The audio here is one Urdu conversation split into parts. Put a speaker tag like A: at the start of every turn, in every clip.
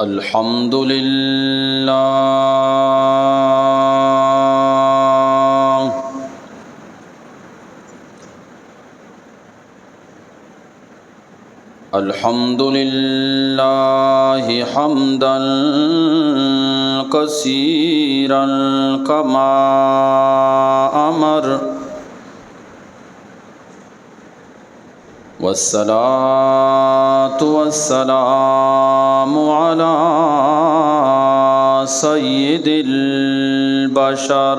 A: الحمد للہ الحمد للہ حمدا کثیرا کما امر والصلاة والسلام على سید البشر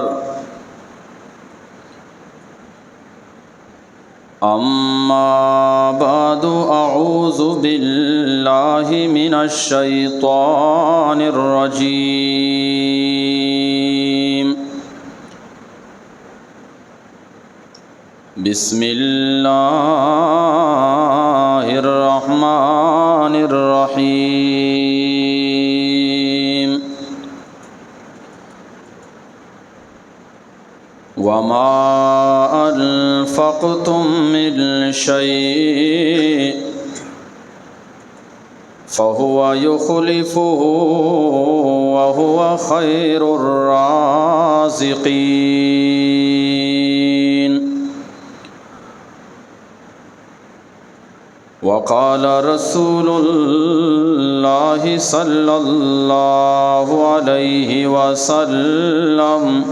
A: اما بعد اعوذ باللہ من الشیطان الرجیم بسم اللہ الرحمن الرحیم وما انفقتم من شيء فهو يخلفه وهو خير الرازقين وقال رسول الله صلى الله عليه وسلم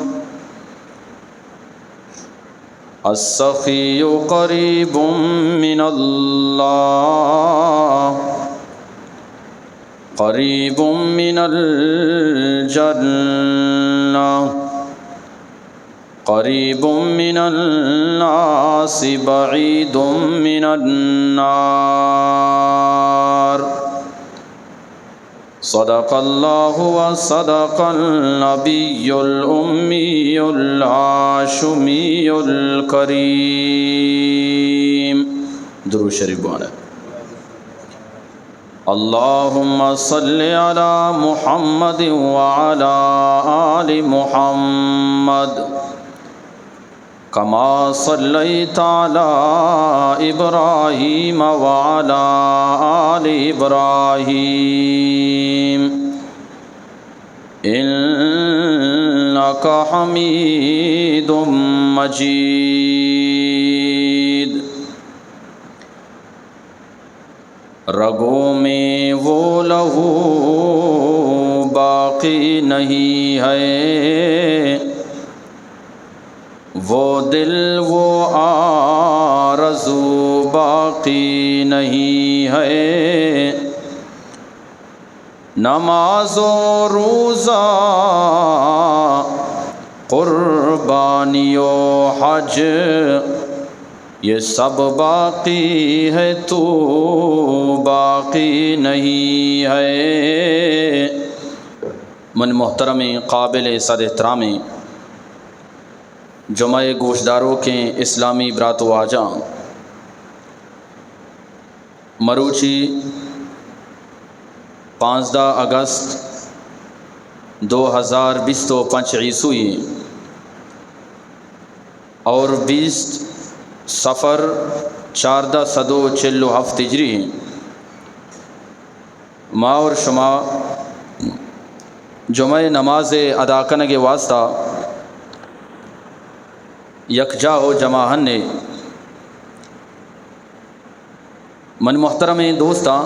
A: السخي قريب من الله قريب من الجنة قریب من الناس بعید من النار صدق اللہ وصدق النبی الأمی الہاشمی الکریم درود شریف بوانا اللہم صلی علی محمد وعلی آل محمد کما صلیت علی ابراہیم وعلی آل ابراہیم انک حمید مجید رگوں میں وہ لہو باقی نہیں ہے وہ دل وہ آرزو باقی نہیں ہے نماز و روزہ قربانی و حج یہ سب باقی ہے تو باقی نہیں ہے من محترم قابل صد احترامی جمع گوشداروں کے اسلامی برات و آجاں مروچی 15 اگست 2025 عیسوی اور 20 صفر 1447 ہجری ما اور شما جمع نماز ادا کرنے کے واسطہ یکجا ہو جماعن نے من محترم دوستاں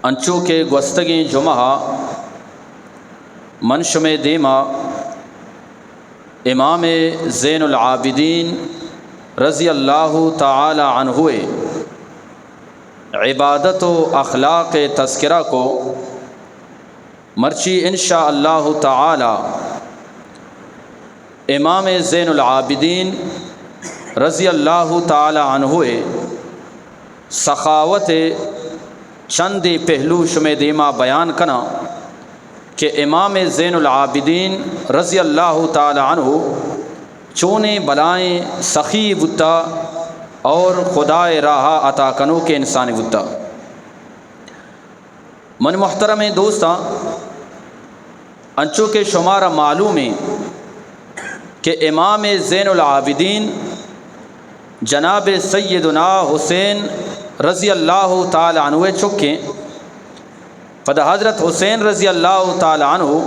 A: انچو کے گوستگی جمعہ منشم دیما امام زین العابدین رضی اللہ تعالی عنہ عبادت و اخلاق تذکرہ کو مرچی انشاء اللہ تعالی امام زین العابدین رضی اللہ تعالی عنہ سخاوت چند پہلو شمع دیما بیان کنا کہ امام زین العابدین رضی اللہ تعالی عنہ چونے بلائیں سخی بتا اور خدائے راہ عطا کنو کے انسانی بتا من محترم دوستاں انچو کے شمارہ معلوم ہے کہ امام زین العابدین جناب سیدنا حسین رضی اللہ تعالی عنہ چکے پدا حضرت حسین رضی اللہ تعالی عنہ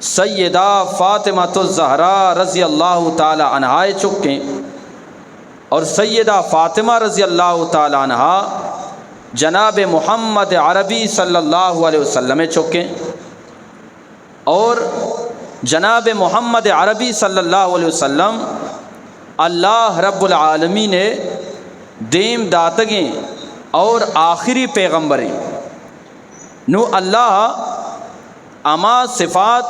A: سیدہ فاطمۃ الزہرا رضی اللہ تعالی عنہا چکیں اور سیدہ فاطمہ رضی اللہ تعالی عنہا جناب محمد عربی صلی اللہ علیہ وسلم چکیں اور جناب محمد عربی صلی اللہ علیہ وسلم اللہ رب العالمین نے دیم داتگیں اور آخری پیغمبریں نو اللہ اما صفات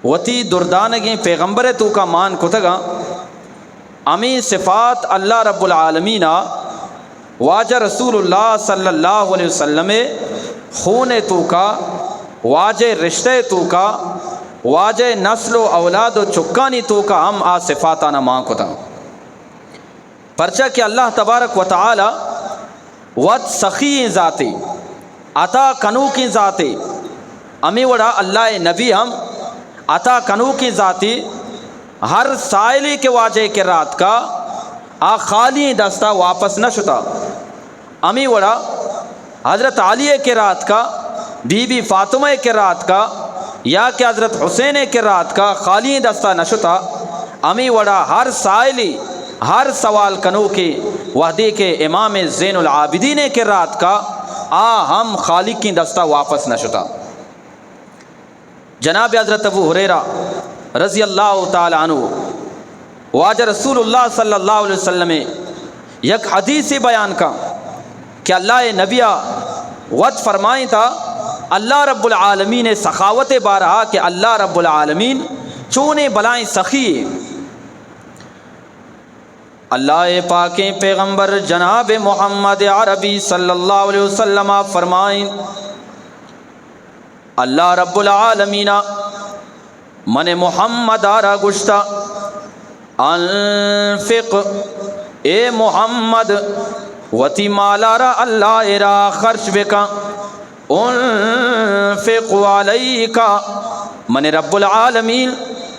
A: وتی دردانگیں پیغمبر تو کا مان کتگا امی صفات اللہ رب العالمین واجہ رسول اللہ صلی اللہ علیہ وسلم خون تو کا واجہ رشتے تو کا واجہ نسل و اولاد و چکانی تو کا ہم آ صفاتانہ مان کتا پرچہ کہ اللہ تبارک و تعالی وط سخی ذاتی عطا کنو کی ذاتی امی وڑا اللہ نبی ہم عطا کنو کی ذاتی ہر سائلی کے واجہ کے رات کا آ خالی دستہ واپس نہ شتا امی وڑا حضرت علی کے رات کا بی بی فاطمہ کے رات کا یا کہ حضرت حسین کے رات کا خالی دستہ نہ شتا امی وڑا ہر سائلی ہر سوال کنو کی وحدی کے امام زین العابدین کے رات کا ہم خالق کی دستہ واپس نہ شتا جناب حضرت ابو ہریرہ رضی اللہ تعالی عنہ واجہ رسول اللہ صلی اللہ علیہ وسلم یک حدیث بیان کا کہ اللہ نبیہ وط فرمائیں تھا اللہ رب العالمین سخاوت بارہا کہ اللہ رب العالمین چونے بلائیں سخی اللہ پاک پیغمبر جناب محمد عربی صلی اللہ علیہ وسلم فرمائیں اللہ رب العالمین من محمد آرہ گشتا انفق اے محمد وتی مالارا اللہ را خرچ بکا انفق علیکا من رب العالمین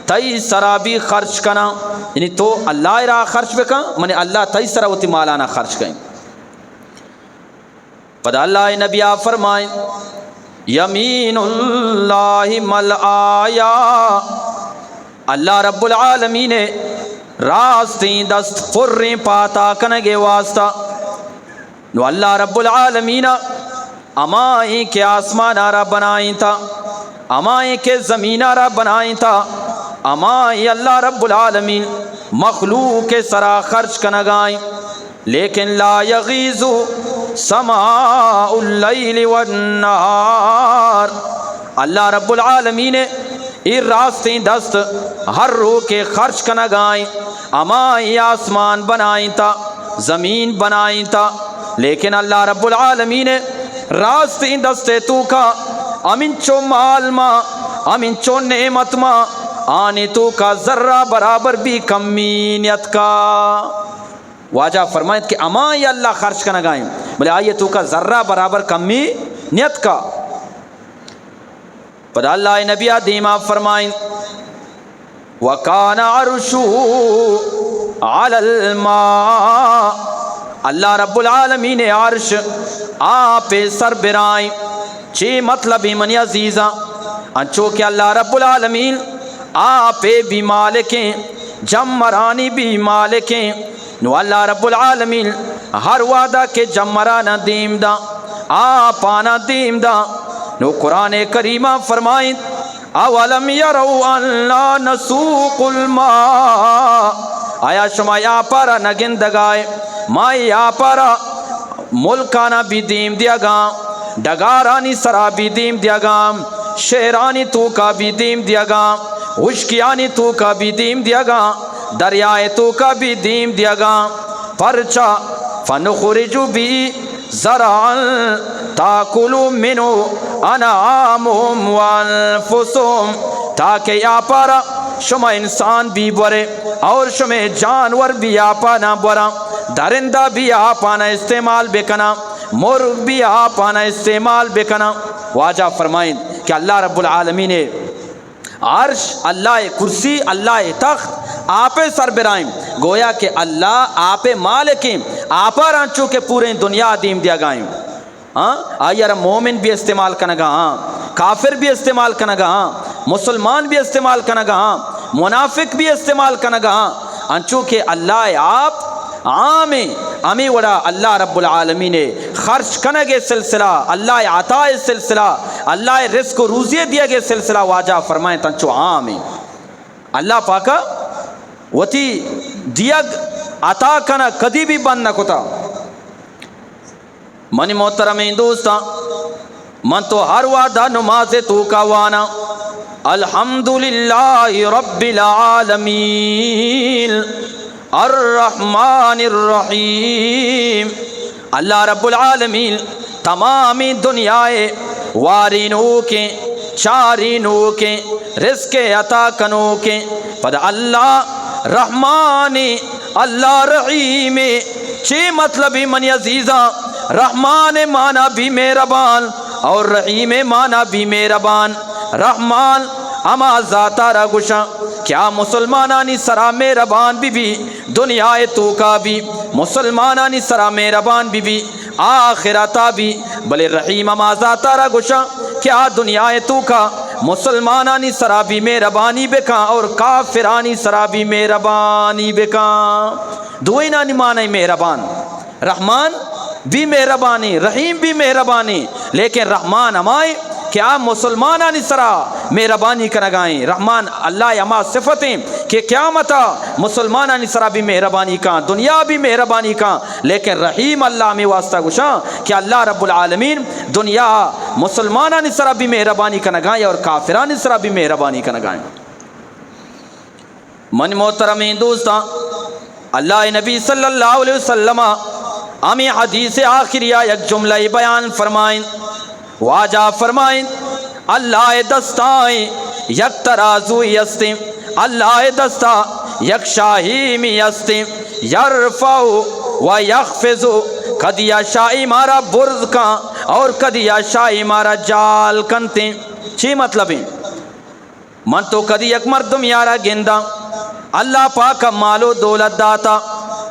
A: تئی سرا بھی خرچ کنا یعنی تو اللہ را خرچ بکا من اللہ تئی سرا وتی مالانا خرچ کریں پدا اللہ نبی فرمائیں یمین اللہ ملآیا اللہ رب العالمین راستیں دست فریں پاتا کنگے واسطہ نو اللہ رب العالمین امائیں کے آسمان آرہ بنائیں تھا امائیں کے زمین آرہ بنائیں تھا امائیں اللہ رب العالمین مخلوق سرا خرچ کنگائیں لیکن لا یغیظ سماء اللیل والنہار اللہ رب العالمین یہ راستیں دست ہر رو کے خرچ کنگائیں امائیں آسمان بنائیں تا زمین بنائیں تا لیکن اللہ رب العالمین راستیں دستے تو کا امن چو مال ما امن چو نعمت ما آنے تو کا ذرہ برابر بھی کمینیت کا واجہ فرمائیں کہ اما یا اللہ خرچ کا نگائیں بلے آئیے تو کا ذرہ برابر کمی نیت کا پر اللہ نبی دیما فرمائیں وَكَانَ عَرْشُهُ عَلَى الْمَاءِ اللہ رب العالمین عرش آپ سر برائیں چی مطلب منی عزیزاں انچو کہ اللہ رب العالمین آپ بھی مالکیں جمرانی بھی مالکیں نو اللہ رب العالمین ہر وعدہ کے جمرانا دیم دا آپانا دیم دا نو قرآن کریمہ فرمائیں اولم یروا انا نسوق الماء آیا شما یا پارا نگندگائے ما یا پارا ملکانا بھی دیم دیا گا ڈگارانی سرا بھی دیم دیا گا شیرانی تو کا بھی دیم دیا گا خشکیانی تو کا بھی دیم دیا گا دریائے تو کا بھی دیم دیا گا پرچا فنخرج بھی زرعا تاکلوا منو انعامهم وانفسهم تاکہ یا پارا شما انسان بھی برے اور شما جانور بھی آپانا برا درندہ بھی آپانا استعمال بکنا مرغ بھی آپانا استعمال بکنا واجہ فرمائیں کہ اللہ رب العالمین عرش اللہ کرسی اللہ تخت آپ سر برائیں گویا کہ اللہ آپ مالکیں آپ رانچو کے پورے دنیا دیم دیا گائیں ہاں آیا مومن بھی استعمال کنگا ہاں، کافر بھی استعمال کنگا ہاں، مسلمان بھی استعمال کنگا ہاں، منافق بھی استعمال کنگا ہاں، انچو کہ اللہ آپ عام امی وڑا اللہ رب العالمین خرچ کنگے سلسلہ، اللہ عطا سلسلہ، اللہ رزق و روزی دیا گے سلسلہ واجہ فرمائیں تنچو عام اللہ پاکا وتی دیگ عطا کنا کدی بھی بند نہ کتا۔ منی محترم دوستا من تو ہر وعدہ نماز تو کا وانا الحمدللہ رب العالمین الرحمن الرحیم، اللہ رب العالمین تمامی دنیائے وارینو کے چارینو کے رزق عطا کنو کے پد اللہ رحمان اللہ رحیم چی مطلب منی عزیزاں رحمان مانا بھی مہربان اور رحیم مانا بھی مہربان۔ رحمان اما ذاتا را گشا کیا مسلمانانی سرا مہربان بھی دنیا تو کا بھی مسلمانانی سرا مہربان بھی آخرتا بھی، بلے رحیم اما ذاتا را گشا کیا دنیا تو کا مسلمانانی سرا بھی مہربانی بکا اور کافرانی سرا بھی مہربانی بکا۔ دوئی نانی معنی مہربان، رحمان بھی مہربانی، رحیم بھی مہربانی، لیکن رحمان ہمائیں کیا مسلمانانی سرا مہربانی کنگائیں۔ رحمان اللہ اما صفتیں کہ قیامتا مسلمانانی سرا بھی مہربانی کا، دنیا بھی مہربانی کا، لیکن رحیم اللہ میں واسطہ گشاں کہ اللہ رب العالمین دنیا مسلمانانی سرا بھی مہربانی کنگائیں اور کافرانی سرا بھی مہربانی کنگائیں۔ من محترم دوستاں اللہ نبی صلی اللہ علیہ وسلم ہمیں حدیث آخریہ یک جملہ بیان فرمائیں، واجہ فرمائیں اللہ دستائیں یک ترازوی استیں، اللہ دستا یک شاہیمی استیں، یرفع و یخفض، کدی شاہی مارا برز کا اور کدی شاہی مارا جال کنتے۔ چی مطلب ہے؟ من تو کدی یک مردم یارا گندہ اللہ پاک مال و دولت داتا،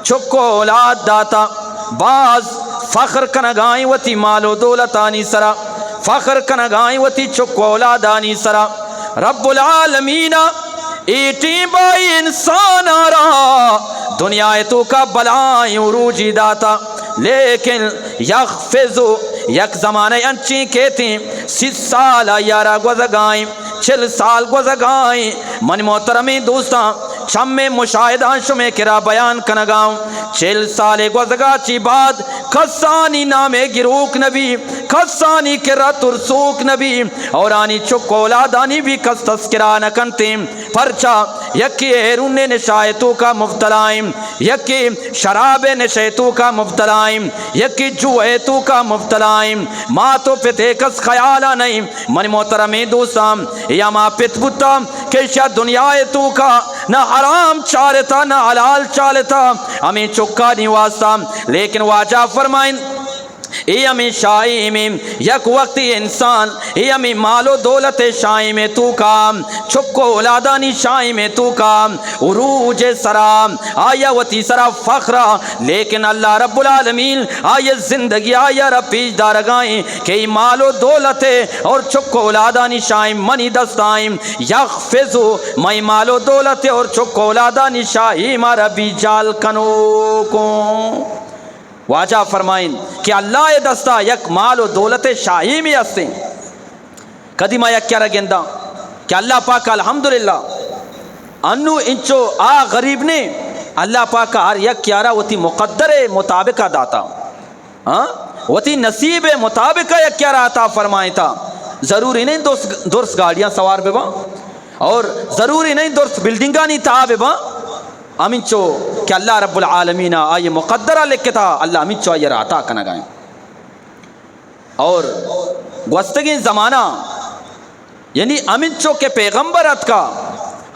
A: چکو اولاد داتا، بعض فخر کنگائیں وتی مال و دولتانی سرا، فخر کنگائیں وتی چکو اولادانی سرا۔ رب العالمین ایٹی بائی انسان آرہا دنیا تو کا بلائیں عروجی داتا، لیکن یخفضو یک زمانے انچی کہتے ہیں 60 سال یارا گزگائیں، 40 سال گزگائیں۔ من محترمی دوستاں چم میں مشاہدہ شمیں کرا بیان کنگاؤں 40 سال گزگا چی بعد کسانی نام گروک نبی، کسانی کرا ترسوک نبی اور آنی چک اولادانی بھی کس تذکرہ نکنتے، پرچا یکی ایرون نشایتوں کا مبتلائیں، یکی شراب نشیتوں کا مبتلائیں، یکی جوہیتوں کا مبتلائیں، ماں تو پتے کس خیالہ نہیں۔ من محترمی دوستاں یا ماں پت بتا کہ شاید دنیا تو کا نہ حرام چالتا نہ حلال چالتا، ہمیں چکا نہیں واسطہ، لیکن واجہ فرمائیں ای ہمیں شائی میں یک وقتی انسان ای ہمیں مال و دولت شائی میں تو کام چکو اولادانی شائی میں تو کام عروج سرام آیا وتی سرا فخرہ، لیکن اللہ رب العالمین آیا زندگی آیا رب پیش دارگائیں کہ ای مال و دولت اور چکو اولادانی شائی منی دستائیں یخفضو میں مال و دولت اور چکو اولادانی شائی مارا بھی جال کنو کو۔ واجہ فرمائیں کہ اللہ دستا یک مال و دولت شاہی میں ہستیں کدی ما یک کیا رگندہ کہ اللہ پاک الحمدللہ انو انچو آ غریب نے اللہ پاک ہر یک کیارا وتی مقدر مطابقہ داتا، وتی نصیب مطابقہ یک کیارا عطا فرمائیں تھا۔ ضروری نہیں درست گاڑیاں سوار بے با اور ضروری نہیں درست بلڈنگاں نہیں تھا بے با، امین چو کہ اللہ رب العالمین آئے مقدرہ لکھتا اللہ امین چو آئے عطا کنگائیں۔ اور گوستگی زمانہ یعنی امین چو کے پیغمبرت کا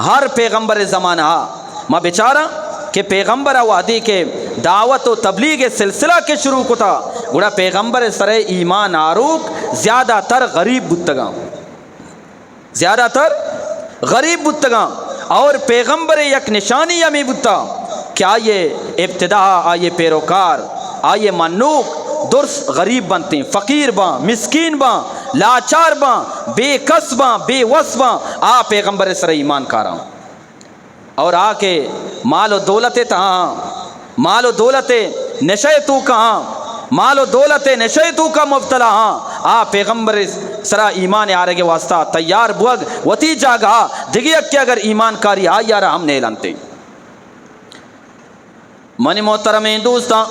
A: ہر پیغمبر زمانہ ما بیچارہ کہ پیغمبر وادی کے دعوت و تبلیغ سلسلہ کے شروع کو تھا گوڑا پیغمبر سر ایمان آروک زیادہ تر غریب بتگاں، زیادہ تر غریب بتگاں، اور پیغمبر یک نشانی ہمیں بتا کہ آئیے ابتدا آئیے پیروکار آئیے منوق درست غریب بنتے ہیں، فقیر باں، مسکین باں، لاچار باں، بے کس باں، بے وس باں، آ پیغمبر سر ایمان کاراں اور آ کے مال و دولت تہاں، مال و دولت نشے تو کہاں، مال و دولت نشے تو کا مبتلا ہاں، آ پیغمبر سرا ایمان آرے کے واسطہ تیار بوگ وتی جاگا دگی کہ اگر ایمان کاری آ یارا ہم نہیں لانتے۔ منی محترم دوستاں،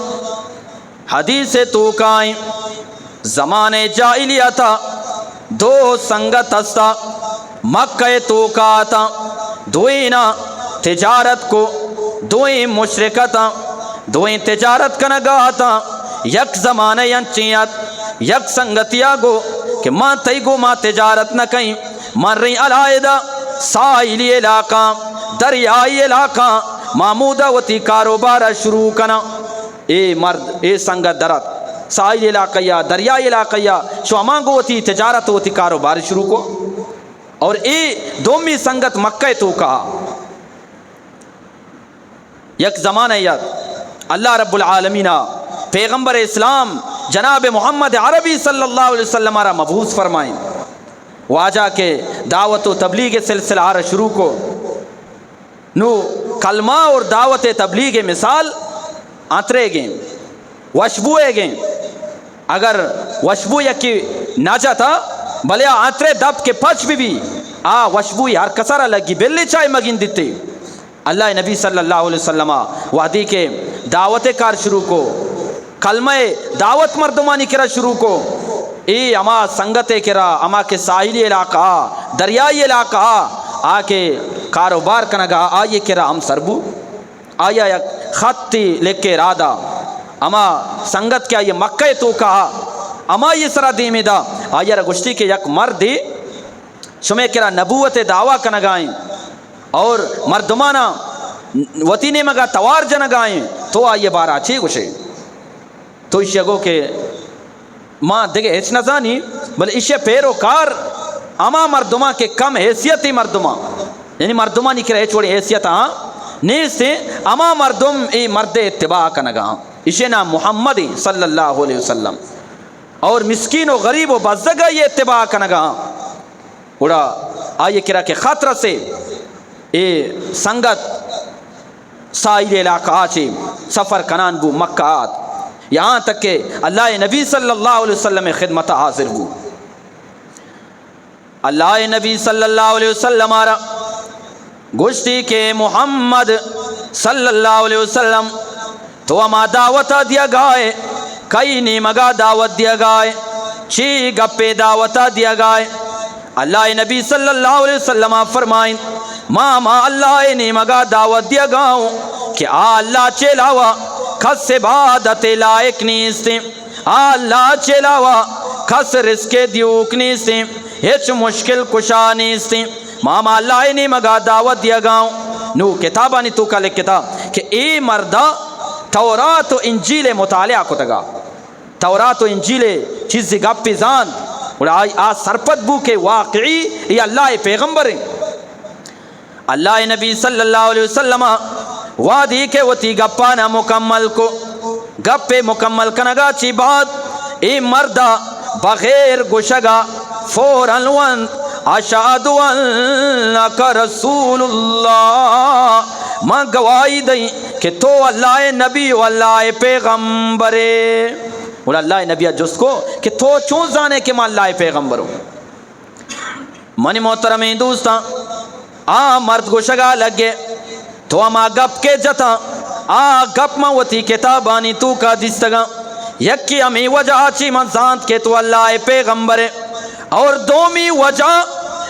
A: حدیث تو کائیں زمانے جاہلیت دو سنگت ہستا، مکہ تو کا تا دوئی نا تجارت کو، دوئی مشرکتا، دوئی تجارت کا نگاہتا، یک زمانہ ینچیت یک سنگتیا گو کہ ماں تی گو ماں تجارت نہ کہیں، مر رہی علیحدہ ساحلی علاقہ دریائی علاقہ معمودہ وتی کاروبارہ شروع کنا، اے مرد اے سنگت درت ساحل علاقہ یا دریائی علاقہ یا شو اما گو وتی تجارت وتی کاروبار شروع کو، اور اے دومی سنگت مکہ تو کہا۔ یک زمانہ یاد اللہ رب العالمین پیغمبر اسلام جناب محمد عربی صلی اللہ علیہ وسلم را مبعوث فرمائیں، واجہ کے دعوت و تبلیغ سلسلہ آرہ شروع کو، نو کلمہ اور دعوت تبلیغ مثال آترے گئیں وشبوئے گئیں، اگر وشبو یکی ناجا تھا بلے آترے دب کے پچ بھی آ وشبوئی ہر کسارہ لگی بلی چائے مگین دیتے، اللہ نبی صلی اللہ علیہ وسلم وحدی کے دعوت کار شروع کو، کلمہ دعوت مردمانی کرا شروع کو، اے اما سنگتے کرا اما کے ساحلی علاقہ دریائی علاقہ آ کے کاروبار کنگا آئیے کرا ہم سربو آیا یک خطی لکھ کے رادہ اما سنگت کیا یہ مکہ تو کہا اما یہ سرا دیمی دا آیا رگشتی کے یک مردی شمیں کرا نبوت دعویٰ کنگائیں اور مردمانا وطینے مگا توار جنگائیں تو آئیے بارا چی گوشے تو اس یگو کہ ماں دیکھے ہیچ نزانی بل اسے پیروکار اما مردمہ کے کم حیثیتی مردمہ یعنی مردمہ نہیں کرے ہیچ وڑی حیثیت ہاں نیستے اما مردم ای مرد اتباع کنگا اسے نام محمد صلی اللہ علیہ وسلم اور مسکین و غریب و بزدگا یہ اتباع کنگا اڑا آئیے کرا کہ خطرہ سے اے سنگت ساحل علاقہ آچے سفر کنان بو مکہ آت یہاں تک کہ اللہ نبی صلی اللہ علیہ وسلم خدمت حاضر ہو، اللہ نبی صلی اللہ علیہ وسلم آرہ گشتی کے محمد صلی اللہ علیہ وسلم تو اما دعوت دیا گائے کئی نیمگا دعوت دیا گائے چی گپے دعوت دیا گائے، اللہ نبی صلی اللہ علیہ وسلم فرمائیں ماما اللہ نیمگا دعوت دیا گاؤں کہ اللہ چلاوا کس عبادت لائق نیستے، اللہ چلاوا کس رزق دیوک نیستے، ہیچ مشکل کشا نیستے، ماما اللہ نے مگا دعوت دیا گاؤں نو کتابانی تو کا لکھتا کہ اے مردہ تورات و انجیل مطالعہ کو تگا، تورات و انجیل چیز گپی زان اور آ سرپت بو کے واقعی یہ اللہ پیغمبر ہیں، اللہ نبی صلی اللہ علیہ وسلم وادی کے وتی گپانا مکمل کو گپے مکمل کنگا چی بات اے مردہ بغیر گشگا فوراً ون اشہد انک رسول اللہ ماں گواہی دیں کہ تو اللہ نبی و اللہ پیغمبر اور اللہ نبی جس کو کہ تو چون جانے کہ ماں اللہ پیغمبر ہو۔ منی محترم دوستاں آ مرد گشگا لگے تو اما گپ کے جتا آ گپ ما وتی کتابانی تو کا دستگا یکی امی وجہ چی منزانت کے تو اللہ پیغمبر اور دومی وجہ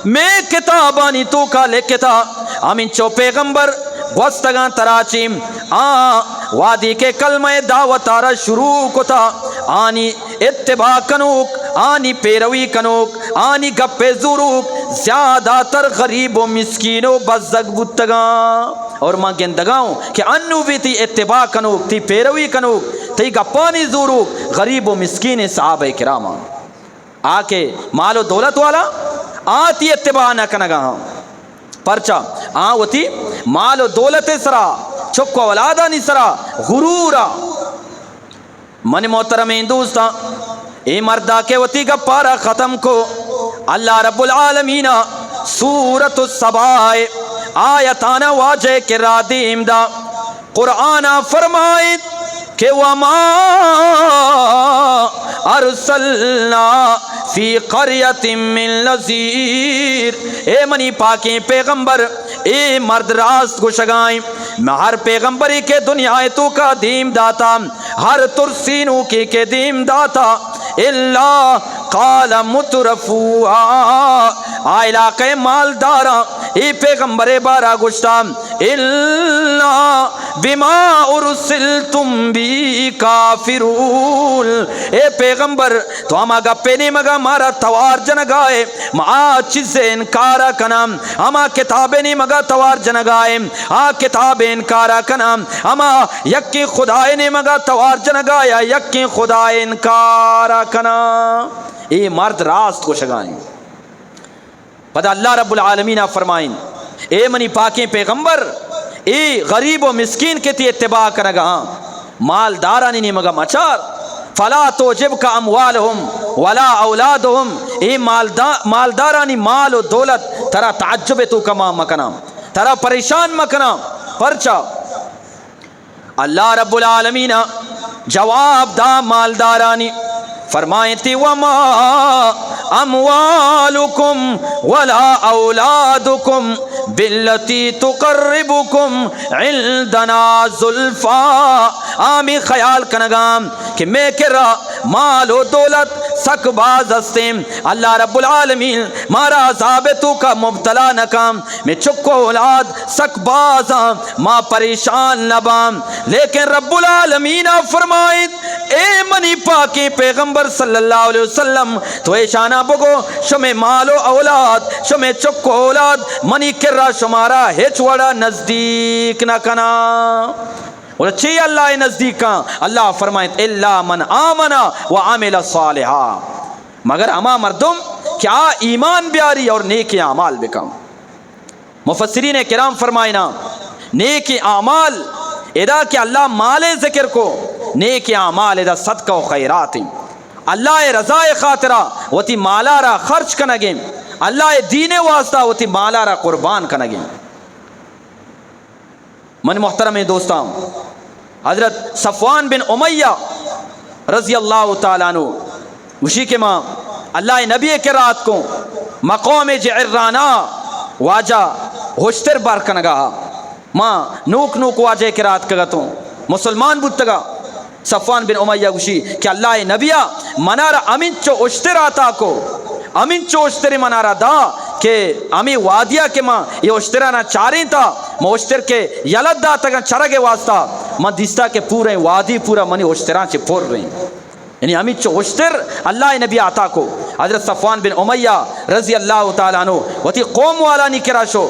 A: میں کتابانی تو کا لکھتا امین چو پیغمبر گوستگاں تراچیم وادی کے کلمہ دعوت آرہ شروع کو تھا آنی اتباع کنوک آنی پیروی کنوک آنی گپے زوروک زیادہ تر غریب و مسکین و بزدگ بودتگاں اور ماں گندگاؤں کہ انو بھی تی اتباع کنوک تی پیروی کنوک تی گپانی زوروک غریب و مسکین صحابہ کرامہ آ کے مال و دولت والا آتی اتباع نہ کنگا پرچا وتی مال و دولت سرا چکو اولادانی سرا غرورا من محترم دوستا اے مردہ کے وتی کا پارا ختم کو اللہ رب العالمین سورۃ السبا آیتانہ واجہ کے رادیم دا قرآن فرمائے کہ وما ارسلنا فی قریۃ من نذیر، اے منی پاکیں پیغمبر اے مرد راست کو شگائیں میں ہر پیغمبری کے دنیا تو کا دیم داتا، ہر ترسینو کی کے دیم داتا اللہ قال مترفوہا آ علاقہ مالدارا ای پیغمبر بارا گشتا اللہ بما ارسلتم بی کافرون، اے پیغمبر تو ہما گپے نہیں مگا مارا توار جنگائے ما چیزیں انکارا کنام، ہما کتابیں نہیں مگا توار جنگائے ہاں کتاب انکارا کنام، ہما یکی خدای نہیں مگا توار جنگایا یکی خدای انکارا کنام۔ اے مرد راست کو شگائیں پدا اللہ رب العالمین فرمائیں اے منی پاکیں پیغمبر اے غریب و مسکین کے تی اتباع کرنگا ہاں مالدارانی نہیں مگا مچار فلا توجبک اموالہم ولا اولادہم، اے مالدارانی مال و دولت ترا تعجب تو کما مکنا ترا پریشان مکنا پرچا اللہ رب العالمین جواب دا مالدارانی فرمائیں تی وما اموالکم ولا اولادکم باللتی تقربکم عندنا زلفا، آمی خیال کنگام کہ میں کرا مال و دولت سک باز ہستیم اللہ رب العالمین مارا عذاب تو کا مبتلا نکام میں چکو اولاد سک بازاں ما پریشان نبام، لیکن رب العالمین فرمائیں اے منی پاکی پیغمبر صلی اللہ علیہ وسلم تو ایشانہ بگو شمع مال و اولاد شمع چکو اولاد منی کرا شمارا ہیچ وڑا نزدیک نہ کنا، اور چی اللہ نزدیک کا اللہ فرمائیں الا من آمنا وعمل صالحا، مگر اما مردم کیا ایمان بیاری اور نیک اعمال بکم۔ مفسرین کرام فرمائنا نیک اعمال ادا کہ اللہ مال ذکر کو نیک اعمال ادا صدقہ و خیرات اللہ رضا خاطرہ وتی مالارا خرچ کنگیں اللہ دین واسطہ وتی مالارا قربان کنگیں۔ من محترم دوستان حضرت صفوان بن امیہ رضی اللہ تعالیٰ عنہ اسی کے ماں اللہ نبی کے رات کو مقام جعرانہ واجہ ہوشتر بار کنگا ماں نوک نوک واجہ کے رات کگتوں مسلمان بودتگا صفوان بن امیہ گوشی کہ اللہ نبیہ منارا امین چو اشتر آتا کو امین چو اشتر منارا دا کہ امی وادیہ کے ماں یہ اشترانہ چاریں تھا میں اشتر کے یلد دا تکا چرگے واسطہ میں دیستا کہ پورے وادی پورا منی اشتران چے پھور رہی یعنی امی چو اشتر اللہ نبی آتا کو حضرت صفوان بن امیہ رضی اللہ تعالیٰ عنہ وتی قوم والا نہیں کرا شو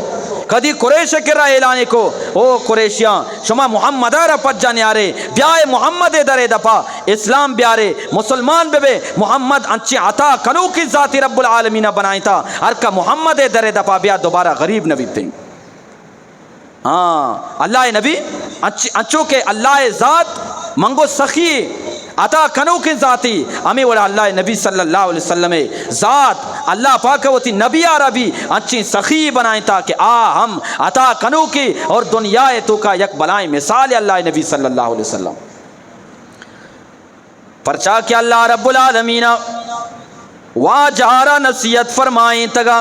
A: کدی قریش کرا اعلانے کو او قریشیاں شما محمد را پجا نیارے بیائے محمد در دپا اسلام بیارے مسلمان بے محمد انچے عطا کنو کی ذاتی رب العالمین بنائی تھا ہر کا محمد در دپا بیا دوبارہ غریب نبی تھیں ہاں اللہ نبی انچو کے اللہ ذات منگو سخی عطا کنو کی ذاتی ہمیں وڑا اللہ نبی صلی اللہ علیہ وسلم ذات اللہ پاک ہوتی نبی عربی اچھی سخی بنائیں تاکہ ہم عطا کنو کی اور دنیا تو کا یک بلائیں مثال اللہ نبی صلی اللہ علیہ وسلم پرچا کہ اللہ رب العالمین واجارہ نصیحت فرمائیں تگا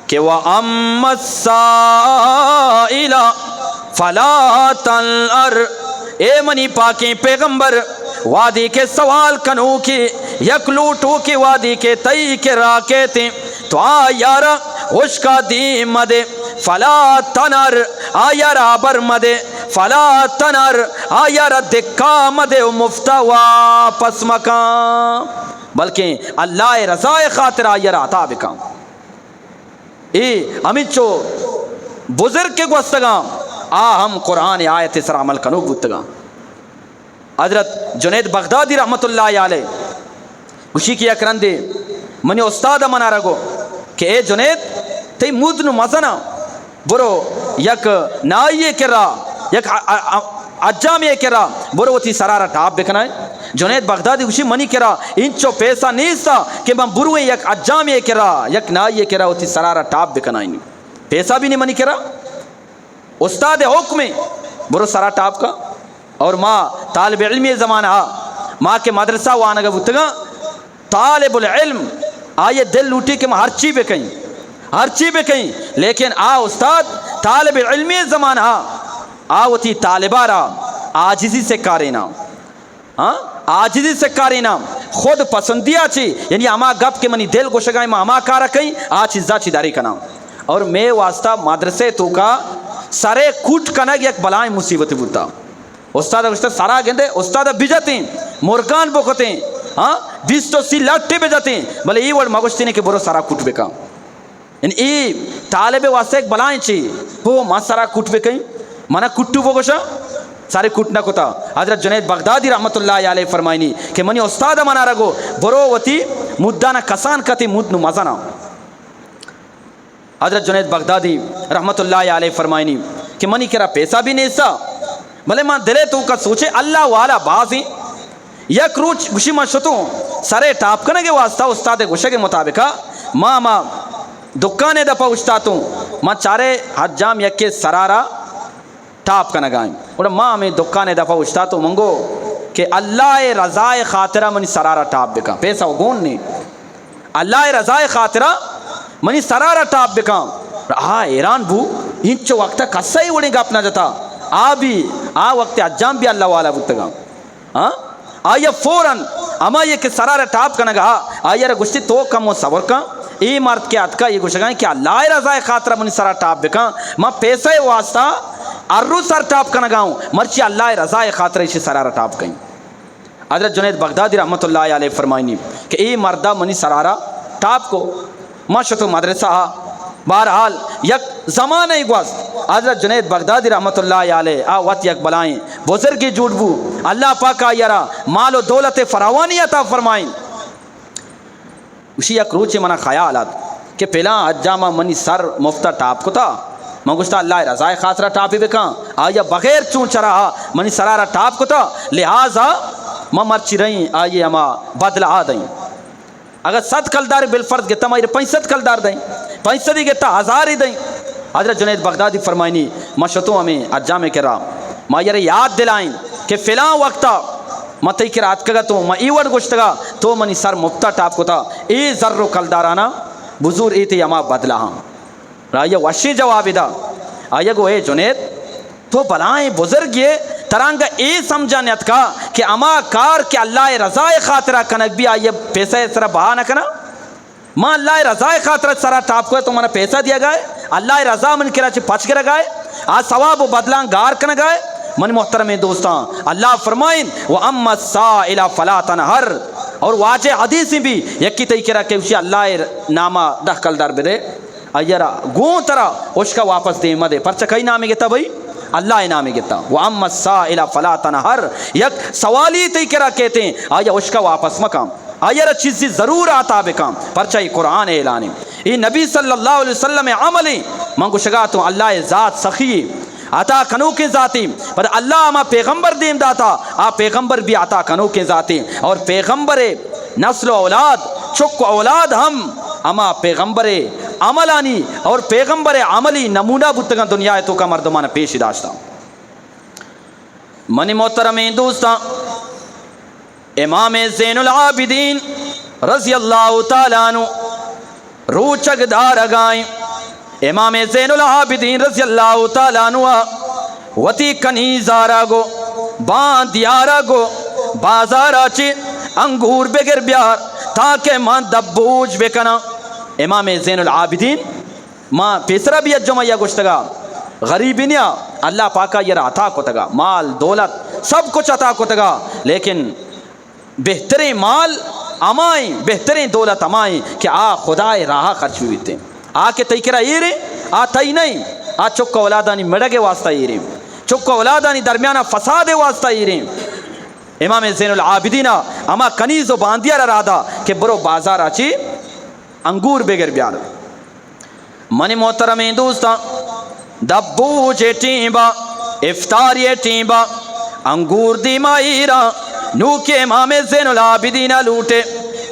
A: کہ وَأَمَّ السَّائِلَ فَلَا تَنْأَرْ، اے منی پاکیں پیغمبر وادی کے سوال کنو کی یک لوٹو کی وادی کے تئی کے راکے تھے تو آیارا ہوش کا دی مدے فلا تنر آیارا بر مدے فلا تنر آیارا دکا مدے مفتا واپس مکان بلکہ اللہ رضا خاطر آیارا عطا بکام اے امین چو بزرگ کے گوستگاں ہم قرآن آیت سر عمل کنو گوستگاں حضرت جنید بغدادی رحمت اللہ علیہ اسی کی اکرن دے منی استاد منا رگو کہ اے جنید تی مودن مزنا برو یک نائیے کرا یک اجامیے کرا برو تی سرارہ ٹاپ بکنائے جنید بغدادی گوشی منی کرا انچو پیسہ نیستا کہ من بروئے یک اجام یہ کرا یک نا یہ کرا ہوتی سرارا ٹاپ بکنائنی پیسہ بھی نہیں منی کرا استاد حکم برو سرا ٹاپ کا. اور ماں طالب علمی زمانہ ماں کے مدرسہ وانگا بتگا طالب العلم آئے دل لوٹی کہ ہر چیز پہ کہیں ہر چیز پہ کہیں لیکن استاد طالب علمی زمانہ ہوتی طالبہ را آجزی سے کارینا آجزی سے کارینا خود پسندیا چی یعنی اما گپ کے منی دل کو شگائیں ما اما کارا کہیں چیزا چی داری کنا. اور میں واسطہ مدرسے تو کا سارے کوٹ کنگ یک بلائیں مصیبت بوتا استاد سارا گندے استاد بجتیں مرکان بکتیں 20 لٹے بجتیں بلے ای ورڈ مگوشتی نے کہ برو سارا کوٹ بکا یعنی ای طالب واسطہ ایک بلائیں چی وہ ما سارا کوٹ بکیں مانا کٹو بگوشا سارے کوٹنا کتا. حضرت جنید بغدادی رحمت اللہ علیہ فرمائنی کہ منی استاد منا رگو برو وتی مدانا کسان کتی مدنو مزانا. حضرت جنید بغدادی رحمت اللہ علیہ فرمائنی کہ منی کرا پیسہ بھی نہیں سا بھلے ماں دلے تو کا سوچے اللہ والا بازی یک روچ گوشی ماں شتوں سارے ٹاپ کرنے کے واسطہ استاد گوشے کے مطابقہ ماں دکانے دپا اشتاتوں ماں چارے حجام یک کے سرارا ٹاپ کا نگائیں اور ماں میں دکانے دفعہ اشتا تو منگو کہ اللہ رضائے خاطرہ منی سرارہ ٹاپ بکا پیسہ گون نہیں اللہ رضائے خاطرہ منی سرارہ ٹاپ بکا. ایران بھو انچو وقتا کسا ہی وڑیں گا اپنا جتا بھی وقت اجام بھی اللہ والا بتگا آیا فوراً اما یہ کہ سرارہ ٹاپ کا نگا آیا را گشتی تو کم و صبر کا ای مرد کے اتکا یہ گوشگائیں کہ اللہ رضائے خاطرہ منی سرارہ ٹاپ بکا ماں پیسہ واسطہ ارو سر ٹاپ کا نگاؤں مرچی اللہ رضا خاطر اسی سرارہ ٹاپ کہیں. حضرت جنید بغدادی رحمت اللہ علیہ فرمائنی کہ ای مردہ منی سرارہ ٹاپ کو ماشتو مدرسہ بہرحال یک زمانہ ہی گوست. حضرت جنید بغدادی رحمت اللہ علیہ وقت یک بلائیں بزرگی جوڑ بو اللہ پاکا یرا مال و دولت فراوانی عطا فرمائیں. اسی یک روچے منا خیالات کہ پہلا حجامہ منی سر مفتہ ٹاپ کو تھا منگوشتا اللہ رضائے خاطرہ ٹاپی بکاں آیا بغیر چون چرا منی سرارہ ٹاپ کو تھا لہٰذا ما مرچی رہیں آئیے اما بدل دیں اگر 100 کلدار بالفرض گتا ماہر 500 کلدار دیں 500 ہی گتا 1000 ہی دیں. حضرت جنید بغدادی فرمائنی ما شتوں ہمیں اجامے کرا ما یہ یاد دلائیں کہ فلاں وقتا ما تی کرات کگا تو ما ایوڑ گوشتگا تو منی سر مفتہ ٹاپ کو تھا ای ذر کلدارانا بزور ایتی اما بدلا ہاں آیا وشی جواب دا آیا گو اے جنید تو بلائیں بزرگ یہ ترانگا اے سمجھا نیت کا کہ اما کار کہ اللہ رضائے خاطرہ کنک بھی آئیے پیسہ اس طرح بہا نہ کنا ماں اللہ رضائے خاطرہ سارا ٹاپ کو ہے تو مانا پیسہ دیا گئے اللہ رضا من کرا چھ پچ کر گئے ثواب و بدلان گار کن گئے. من محترم دوستان اللہ فرمائن وَأَمَّ السَّائِلَ فَلَا تَنْهَرْ اور واجہ حدیثی بھی یکی تی کرا کہ اسی اللہ نامہ دہ کلدار بدے ایرا گون طرح اس کا واپس دے مدے پرچہ کئی نامی گتا بھئی اللہ نامی گتا وَأَمَّ السَّائِلَ فَلَا تَنْهَرْ یک سوالی تی کرا کہتے ہیں آیا اس کا واپس مقام آیا چیزی ضرور آتا بکام پرچہ قرآن اعلانی یہ نبی صلی اللہ علیہ وسلم عملی منگو شگاتوں اللہ ذات سخی عطا کنو کے ذاتی پر اللہ اما پیغمبر دیم داتا پیغمبر بھی عطا کنو کے ذاتی اور پیغمبر نسل و اولاد چک اولاد ہم اما پیغمبر عملانی اور پیغمبر عملی نمونہ بتگا دنیا تو کا مردمانہ پیش داشتا. منی محترم دوستا امام زین العابدین رضی اللہ تعالیٰ عنہ روچک دار گائیں امام زین العابدین رضی اللہ تعالیٰ عنہ وتی کنیزارا گو باندیارا گو بازارا چی انگور بگر بیار تاکہ ماں دبوج بکنا. امام زین العابدین ماں پیسرا بھی اجمع یا گشتگا غریبی نیا اللہ پاکا یہ عطا کو تگا مال دولت سب کچھ عطا کو تگا لیکن بہترین مال امائیں بہترین دولت امائیں کہ خدا راہ خرچ ہوئی تھے کے تئی کرا یہ رے تئی نہیں چک اولادانی مڑگے واسطہ یہ رے چک اولادانی درمیانہ فساد واسطہ یہ رے. امام زین العابدین اما کنیز و باندیا رادا کہ برو بازار آچی انگور بگر بیار. منی محترم دوستا دبو جے ٹیمبا افطاری ٹیمبا انگور دی مائیرا نو کہ امام زین العابدین لوٹے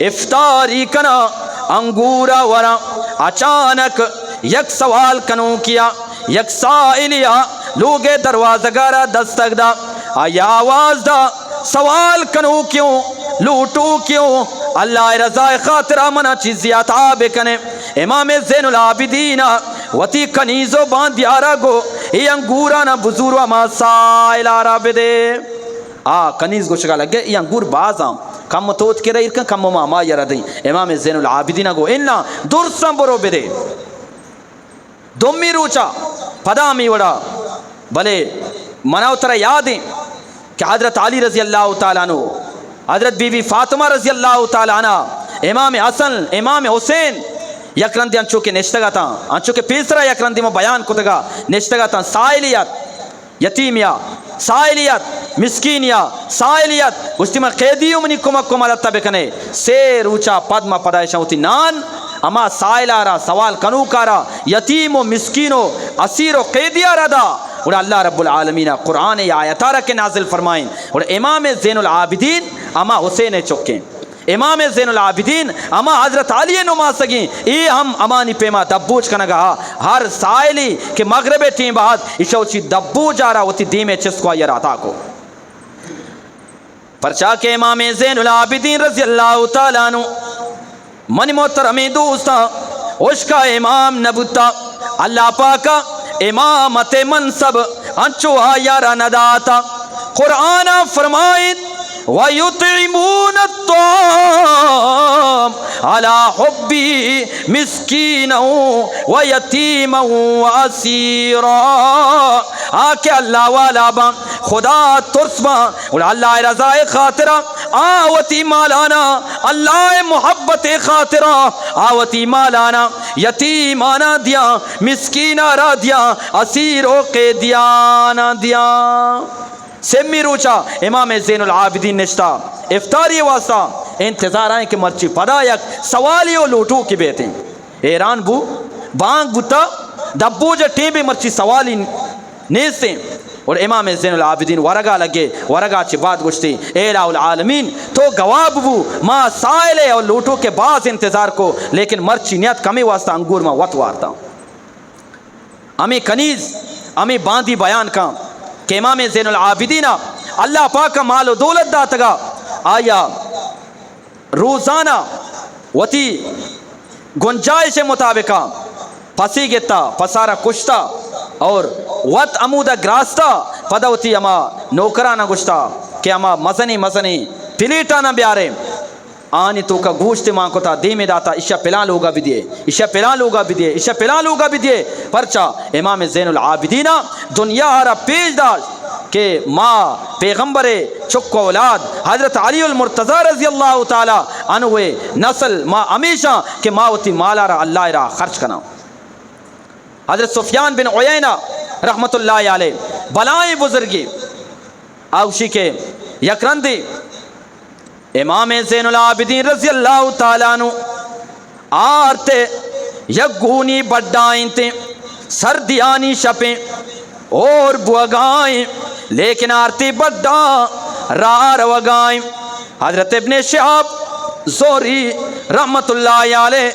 A: افطاری کنا انگورا ورا اچانک یک سوال کنو کیا یک سائلیا لوگے دروازہ گارا دستک دا آیا آواز دا سوال کنو کیوں لوٹو کیوں اللہ رضا خاطرہ منا چیزیات آبکنے امام زین العابدین وتی کنیزو باندیارا گو ای انگورانا بزرو ما سائل آرا بدے کنیز گو شکا لگے ای انگور بازاں کم توت کے رہی کم ماما یرا دیں امام زین العابدین گو انہا درسن برو بدے دمی روچا پدامی وڑا بلے مناو ترہ یادیں کہ حضرت علی رضی اللہ تعالیٰ عنہ حضرت بی بی فاطمہ رضی اللہ تعالیٰ عنہ امام حسن امام حسین یک رندی انچو کے نشتگا تھا انچو کے پیسرا یک رندی میں بیان کتگا نشتگا تھا سائلیت یتیمیا سائلیت مسکینیا سائلیت اس میں قیدیوں منی کمک کمالتا بکنے سیر اوچا پدما پدایشا ہوتی نان اما سائلارا سوال کنو کارا یتیم و مسکین و اسیر و قیدیارا دا اور اللہ رب العالمین قرآن آیتارا کے نازل فرمائیں اور امام زین العابدین اما حسین چکیں امام زین العابدین اما حضرت علی نما سگیں ای ہم امانی پیما دبوچ کنگا ہر سائلی کہ مغرب ٹیم بعد اشوچی دبو جارا ہوتی دیم چسکو آئی راتا کو پرچا کے امام زین العابدین رضی اللہ تعالیٰ عنہ من محترمی دوستا اس کا امام نبوتا اللہ پاکا امامت منصب انچو آیارا نداتا قرآن فرمائیں وَيُطْعِمُونَ الطَّعَامَ عَلَى حُبِّهِ مِسْكِينًا وَيَتِيمًا وَأَسِيرًا آکے اللہ والا با خدا ترس با اور اللہ رضا خاطرہ آوتی مالانا اللہ محبت خاطرہ آوتی مالانا یتیمانا دیا مسکینہ را دیا اسیر و قیدیانا دیا سمی روچا امام زین العابدین نشتا افطاری واسطہ انتظار آئیں کہ مرچی پدا یک سوالیو لوٹو کی بیتیں ایران بو بانگ بوتا دبو جا ٹیم بھی مرچی سوالی نیستیں اور امام زین العابدین ورگا لگے ورگا چی بات گشتی اے الہ العالمین تو گواب بو ما سائلے اور لوٹو کے بعض انتظار کو لیکن مرچی نیت کمی واسطہ انگور ما وط وارتا امی کنیز امی باندی بیان کا کہ امام زین العابدین اللہ پاک کا مال و دولت داتگا آیا روزانہ وتی گنجائش مطابقہ پسی گتا پسارا کشتا اور وط امودہ گراستا پدوتی اما نوکرانہ گشتا کہ اما مزنی پلیٹانا بیارے آنی تو کا گوشت ماں کو تا دیمے داتا اشیا پلان لوگا بھی دیے اشیا پلان لوگا بھی دیے اشیا پلان لوگا بھی دیے پرچا امام زین العابدین دنیا ہرا پیش داشت کہ ماں پیغمبر چک اولاد حضرت علی المرتضی رضی اللہ تعالی عنہ نسل ماں ہمیشہ کہ ماں ہوتی مالا را اللہ را خرچ کنا حضرت سفیان بن عیینہ رحمت اللہ علیہ بلائیں بزرگی آوشی کے یکرندی امام زین العابدین رضی اللہ تعالیٰ عنہ آرتے یگونی بڑھائیں تے سردیانی شپیں اور بوگائیں لیکن آرتی بڑھا رار وگائیں حضرت ابن شہاب زوری رحمت اللہ علیہ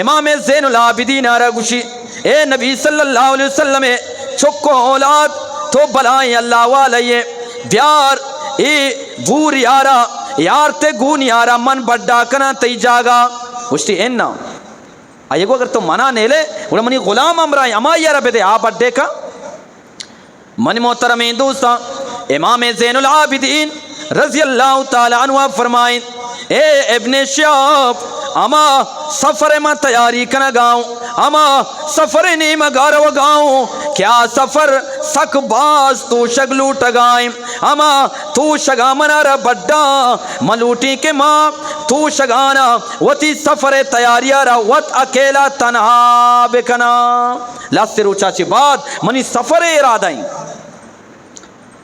A: امام زین العابدین رگوشی اے نبی صلی اللہ علیہ وسلم چکو اولاد تو بلائیں اللہ والے بیار ای بور یارا یار تے گون یارا من بڑا کنا تی جاگا وشتی اینا آئے گو اگر تو منع نیلے اوڑا منی غلام امرائی اما یارا بیدے آ بڑے کا منی محترمین دوستا امام زین العابدین رضی اللہ تعالی عنہ فرمائیں اے ابن شہاب اما سفر میں تیاری کنا گاؤں اما سفر نیم گار و گاؤں کیا سفر سک باز تو شگلو ٹگائیں اما تو شگا منارا بڑا ملوٹی کے ماں تو شگانا وتی سفر تیاری را وط اکیلا تنہا بکنا لست روچا چی بعد منی سفر ارادائیں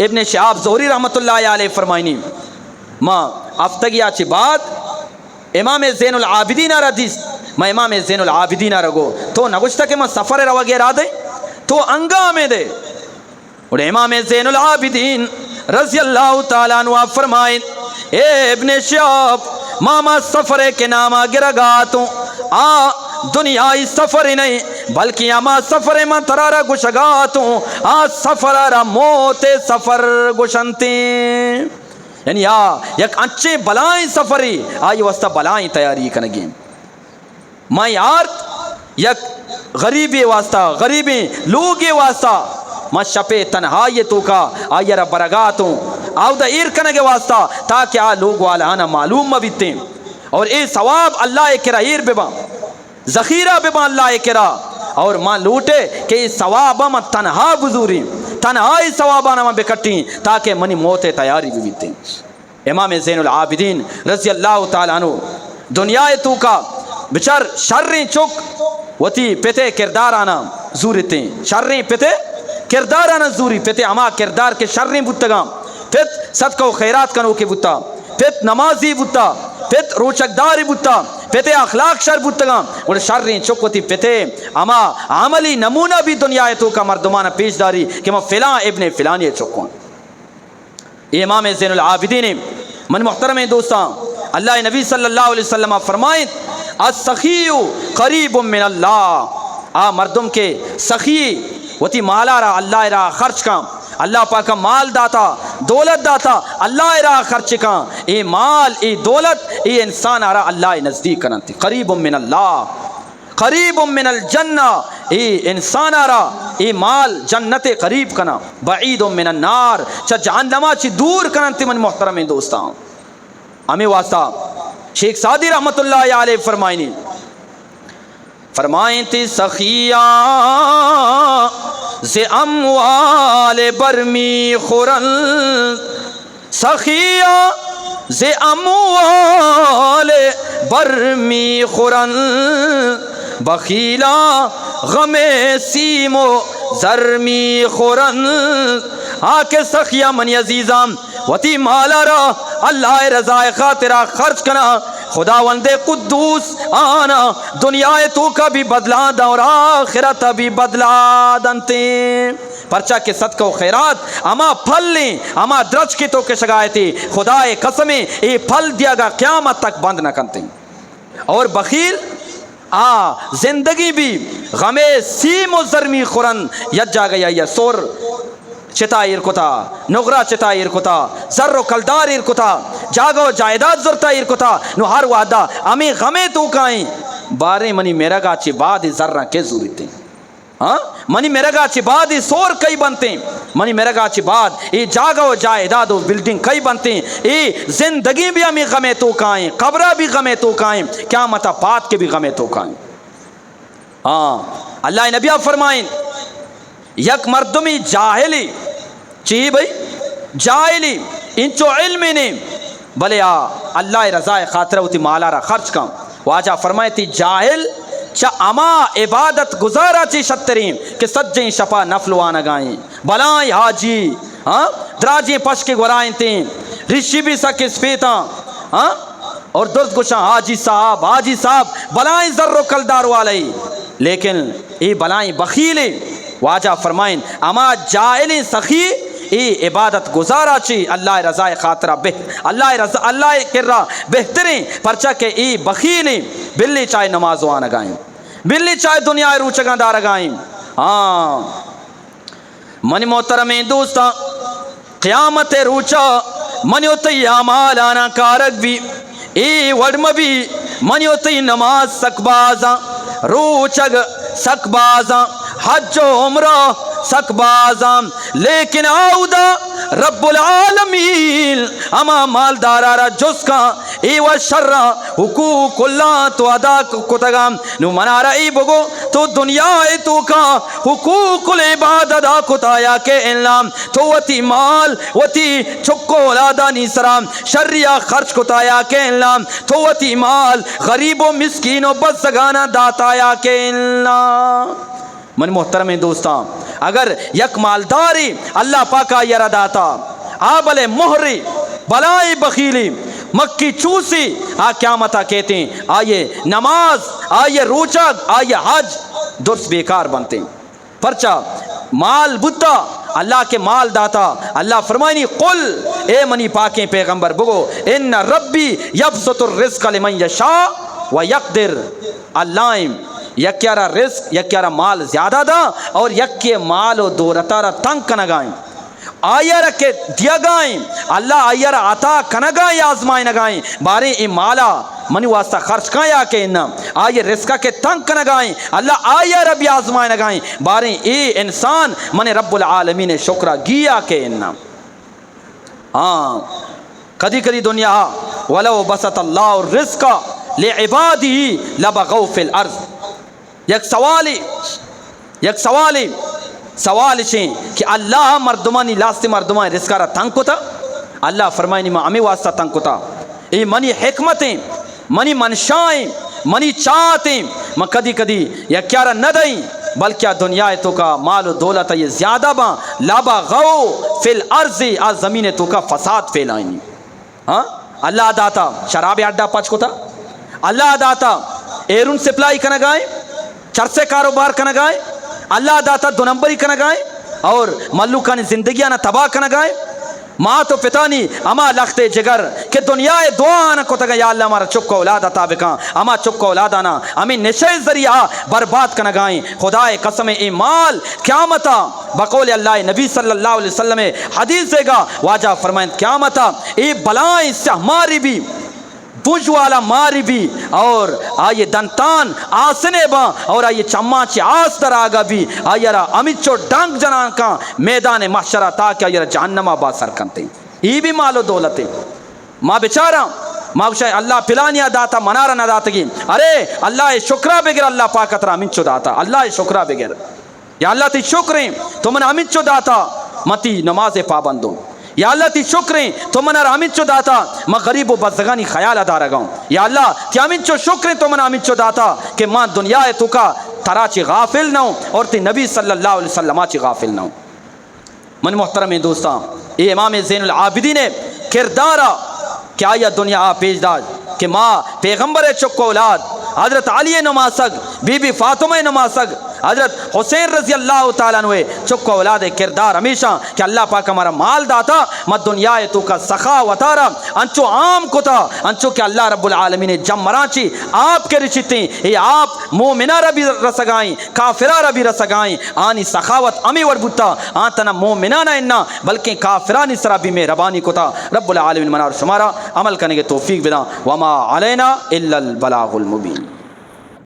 A: ابن شہاب زہری رحمت اللہ علیہ فرمائنی ماں افتگیا چی بعد امام زین العابدین ردیس میں امام زین العابدین رگو تو نگوشتا کہ میں سفر روگی را دے تو انگامے دے اور امام زین العابدین رضی اللہ تعالیٰ عنہ فرمائیں اے ابن شہاب ماما سفرے کے نامہ گرگاتوں آ دنیای سفر نہیں بلکہ اما سفر من ترارا گشگاتوں آ سفر را موت سفر گشنتی، یعنی یک اچھے بلائیں سفری آئی واسطہ بلائیں تیاری کنگی ماں یارت یک غریبی واسطہ غریبی لوگی واسطہ ماں شپے تنہائی تو کا آئی را برگاتوں آو دا ایر کنگے واسطہ تاکہ آ لوگ والا آنا معلوم مبیتیں اور اے ثواب اللہ کرا ایر ببا ذخیرہ ببا اللہ کرا اور ماں لوٹے کہ اس ثوابہ ماں تنہا گزوری تنہائی ثوابانا ماں بکٹیں تاکہ منی موت تیاری بھی بیتیں۔ امام زین العابدین رضی اللہ تعالیٰ عنہ دنیا تو کا بچار شریں چک وتی پتے کردارانا زورتیں شریں پتے کردارانا زوری پتے اما کردار کے شریں بتگام پت صدقہ و خیرات کنو کے بتا پت نمازی بتا پت روچک داری بتا پتے اخلاق شر بتگام اور شریں چکوتی پتے اما عملی نمونہ بھی دنیا تو کا مردمانہ پیش داری کہ میں فلاں ابن فلانی چکون۔ امام زین العابدین من محترم دوستان اللہ نبی صلی اللہ علیہ وسلم فرمائیں السخی قریب من اللہ آ مردم کے سخی وتی مالا را اللہ را خرچ کا اللہ پاک مال داتا دولت داتا اللہ را خرچ کا اے مال اے دولت اے انسان را اللہ نزدیک کرنتی قریب من اللہ قریب من الجنہ اے انسان را اے مال جنت قریب کنا بعید من النار چا جہنما چی دور کننتی من محترم دوستان۔ ہمیں واسطہ شیخ سعدی رحمت اللہ علیہ فرمائیں تی سخیاں ز اموال برمی خورن سخیاں ز اموال برمی خورن بخیلا غم سیم و زرمی خورن آکے سخیہ منی عزیزام وتی مالا را اللہ رضا خاطرہ خرچ کنا خداوند قدوس آنا دنیا تو کا بھی بدلا دا اور آخرت بھی بدلا دنتے پرچہ کے صدقہ و خیرات اما پھل لیں اما درج کی تو کے شگایتی خدا قسمیں اے پھل دیا گا قیامت تک بند نہ کرتے اور بخیل زندگی بھی غم سیم و زرمی خورن یج جا گیا یا سور چتائر کتا نغرا چتائر کتا زر و کلدار ایر کتا جاگو جائیداد زرتا ایر کتا نو ہر وعدہ ہمیں غمیں تو کائیں بارے منی میرا گا چی بعد ذرہ کے ضرورت ہیں ہاں منی میرا گا چی بعد سور کئی بنتے ہیں منی میرا گا چی بعد ای جاگو جائیداد و بلڈنگ کئی بنتے ہیں ای زندگی بھی ہمیں غمیں تو کائیں قبرہ بھی غمیں تو کائیں قیامت پات کے بھی غمیں تو کائیں۔ ہاں اللہ نبی فرمائیں یک مردمی جاہلی چی بھئی جاہلی انچو علم نے بلے اللہ رضا خاطرہ ہوتی مالا را خرچ کا واجہ فرمائے تی جاہل چا اما عبادت گزارا چی شترین کہ سجیں شپا نفل وانا گائیں بلائیں حاجی دراجیں پش کے گورائیں تین رشی بھی سکے سپیتا اور درد گوشاں حاجی صاحب بلائیں ذر و کلدار والی لیکن ای بلائیں بخیلے واجہ فرمائیں اما جاہل سخی ای عبادت گزارا چی اللہ رضا خاطرہ اللہ کرا بہترین پرچہ کہ ای بخیلی بلی چاہے نماز وانا گائیں بلی چاہے دنیا روچگاں دار گائیں۔ ہاں منی محترم دوستا قیامت روچا منیو تی عمال آنا کارک بھی ای وڈم بھی منیو تی نماز سکبازاں روچگ سکبازاں حج و عمرہ سکبازاں لیکن آؤدا رب العالمین اما مالدارارا جس کا ای و شرع حقوق اللہ تو ادا کتگام نو منارا ای بگو تو دنیا تو کا حقوق العباد ادا کتایا کے انلام تو وتی مال وتی چکو اولادا نیسرام شریعہ خرچ کتایا کے انلام تو وتی مال غریب و مسکین و بزگانا داتایا کے انلام۔ من محترم دوستان اگر یک مالداری اللہ پاکا یرا داتا آبل مہری بلائی بخیلی مکی چوسی قیامتا کہتے ہیں آئیے نماز آئیے روچک آئیے حج درست بیکار بنتے ہیں۔ پرچا مال بتا اللہ کے مال داتا اللہ فرمائنی قل اے منی پاکیں پیغمبر بگو ان ربی یبسط الرزق لمن یشاء و یقدر اللہ یک کیارا رزق یک کیارا مال زیادہ دا اور یک کے مال و دولتارا تنگ کنگائیں آئیر کے دیا گائیں اللہ آئیر عطا کنگائیں آزمائیں نگائیں بارے ای مالا منی واسطہ خرچ کائیں آکے انہا آئیر رزقہ کے تنگ کنگائیں اللہ آئیر بھی آزمائیں نگائیں بارے ای انسان منی رب العالمین شکرہ گیا کے انہا ہاں کدی کدی دنیا ولو بسط اللہ الرزق لعبادی لبغوا فی الارض یک سوال شیں کہ اللہ مردمانی لاستے مردمانی رزقارا تنگ کو تھا اللہ فرمائنی میں ہمیں واسطہ تنگ کو تھا اے منی حکمتیں منی منشائیں منی چاہتیں میں کدی کدی یا کیارا نہ دیں بلکہ دنیا تو کا مال و دولت یہ زیادہ باں لابا غو فی الارض آج زمین تو کا فساد پھیلائیں ہاں اللہ داتا شراب اڈا پچ کو تھا اللہ داتا ایرون سپلائی کنگائیں چرسے کاروبار کنگائیں اللہ داتا دو نمبری کنگائیں اور ملوکانی زندگیاں نہ تباہ کنگائیں ماں تو پتانی اما لخت جگر کہ دنیا دعا نہ کو تگا یا اللہ ہمارا چکو اولاد عطا بکاں اما چکو اولادانا ہمیں نشے ذریعہ برباد کنگائیں خدائے قسم ای مال قیامتا بقول اللہ نبی صلی اللہ علیہ وسلم حدیث دے گا واجہ فرمائیں قیامتا ای بلائیں سے ہماری بھی بوجھ والا ماری بھی اور آئیے دنتان آسنے با اور آئیے چماچی آس در آگا بھی آئیے را امیچو ڈنگ جنان کا میدان محشرہ تاکہ آئیے را جہنمہ با سر کنتے یہ بھی مال و دولتے ماں بچارا ماں بچارا اللہ پلانیا داتا منارا نہ داتا گی ارے اللہ شکرہ بگر اللہ پاکت را امیچو داتا اللہ شکرہ بگر یا اللہ تی شکریں تو من امیچو داتا متی نماز پابندوں یا اللہ تی شکریں تو من آمین چو داتا میں غریب و بزدگانی خیال ادا رگاؤں یا اللہ تی آمین چو شکریں تو من آمین چو داتا کہ ماں دنیا تو کا تراچی غافل نہ ہوں اور تی نبی صلی اللہ علیہ وسلم آچی غافل نہ ہوں من محترم دوستان یہ امام زین العابدین کردارہ کیا یہ دنیا پیش داج کہ ماں پیغمبر چکو اولاد حضرت علی نماسگ بی بی فاطمہ نماسگ حضرت حسین رضی اللہ تعالیٰ عنہ چکو اولاد کردار ہمیشہ کہ اللہ پاک ہمارا مال داتا مد دنیا تو کا سخا وطارا انچو عام کو تھا انچو کہ اللہ رب العالمین جم مرانچی آپ کے رچتیں یہ آپ مومنہ ربی رسگائیں کافرہ ربی رسگائیں آنی سخاوت امی وربتا آنتنا مومنہ نہ اننا بلکہ کافرانی سرا بھی مہربانی کو تھا رب العالمین منار شمارا عمل کرنے کے توفیق بنا وما علینا الا البلاغ المبین.